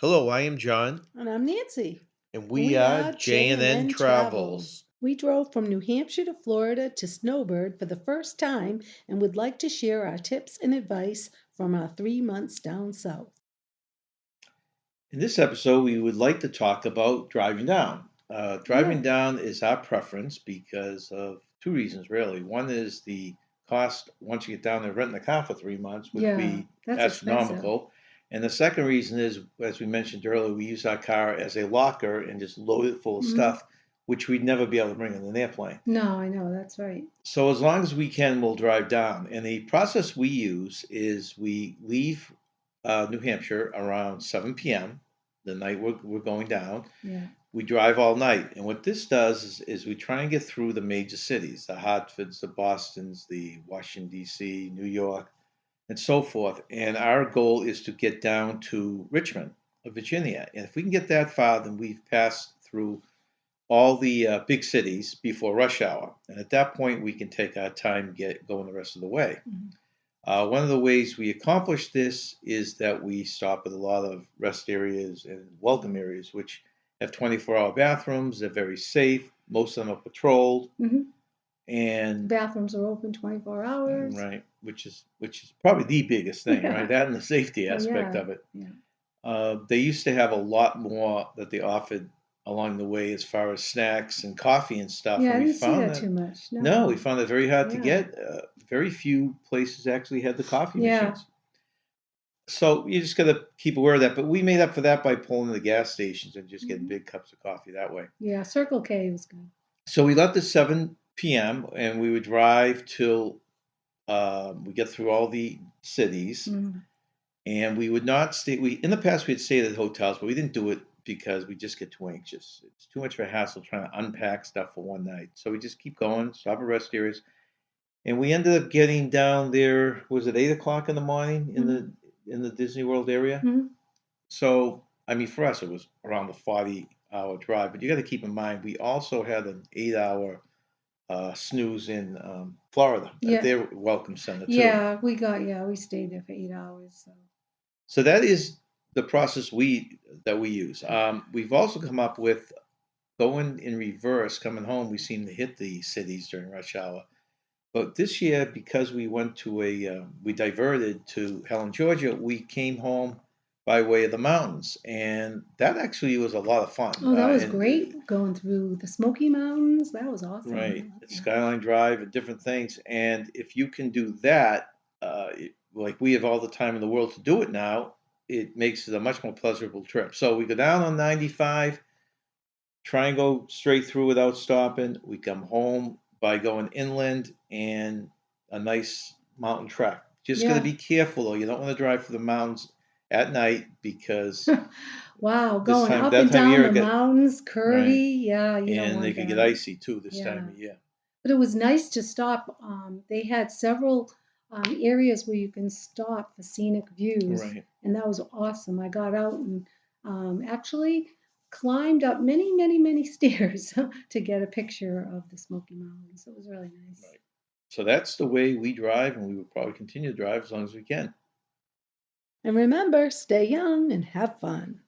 Hello, I am John, And I'm Nancy. and And we we are are J&N J&N Travels. Travels. We drove from New Hampshire to Florida to Snowbird for the first time and would like to share our tips and advice from our 3 months down south. In this episode, we would like to talk about driving down. Yeah, Driving down is our preference because of two reasons, really. One is the cost once you get down there, renting a car for 3 months would yeah, be that's expensive. astronomical. And the second reason is, as we mentioned earlier, we use our car as a locker and just load it full of Hmm. stuff, which we'd never be able to bring in an airplane. No, I know, that's right. So as long as we can, we'll drive down. And the process we use is we leave New Hampshire around 7 p.m. the night we're going down. Yeah. We drive all night. And what this does is we try and get through the major cities, the Hartfords, the Bostons, the Washington, D.C., New York, and so forth. And our goal is to get down to Richmond, Virginia. And if we can get that far, then we've passed through all the big cities before rush hour. And at that point, we can take our time get going the rest of the way. Mhm. One of the ways we accomplish this is that we stop at a lot of rest areas and welcome areas, which have 24-hour bathrooms. They're very safe. Most of them are patrolled, Hmm. and Bathrooms are open 24 hours. right, which is probably the biggest thing, right? Yeah. That and the safety Oh, aspect yeah. of it. Yeah. They used to have a lot more that they offered along the way as far as snacks and coffee and stuff, Yeah, and I we didn't see found that that too much. no, we No. found it very hard to Yeah. get. Very few places actually had the coffee Yeah. machines. So you just got to keep aware of that. But we made up for that by pulling the gas stations and just getting Mhm. big cups of coffee that way. Yeah. Circle K was good. So we left at 7 p.m. and we would drive till we get through all the cities. Mm. And we would not stay. We in the past we'd stay at hotels, but we didn't do it because we just get too anxious. It's too much of a hassle trying to unpack stuff for one night. So we just keep going, stop at rest areas, and we ended up getting down there. Was it 8 o'clock in the morning in the Mhm. Disney World area? Mhm. So I mean, for us, it was around the 40-hour drive. But you got to keep in mind, we also had an 8-hour snooze in Florida at Yeah. their welcome center too. Yeah, we stayed there for 8 hours. So So that is the process we use. We've also come up with going in reverse, coming home. We seem to hit the cities during rush hour. But this year, because we went to we diverted to Helen, Georgia, we came home by way of the mountains, and that actually was a lot of fun. oh, that was And great going through the Smoky Mountains. That was right, awesome. Yeah. Skyline Drive and different things. And if you can do that, like we have all the time in the world to do it now, it makes it a much more pleasurable trip. So we go down on 95, try and go straight through without stopping. We come home by going inland and a nice mountain trek. Just got to Yeah. be careful though. You don't want to drive through the mountains at night because Wow, this going time up that and time of down year the it get mountains, right, curvy. Yeah, you don't and they want could get that. icy too this time Yeah. of year. But it was nice to stop. They had several areas where you can stop for scenic views, Right. and that was awesome. I got out and actually climbed up many, many, many stairs to get a picture of the Smoky Mountains. It was really nice. Right. So that's the way we drive, and we will probably continue to drive as long as we can. And remember, stay young and have fun.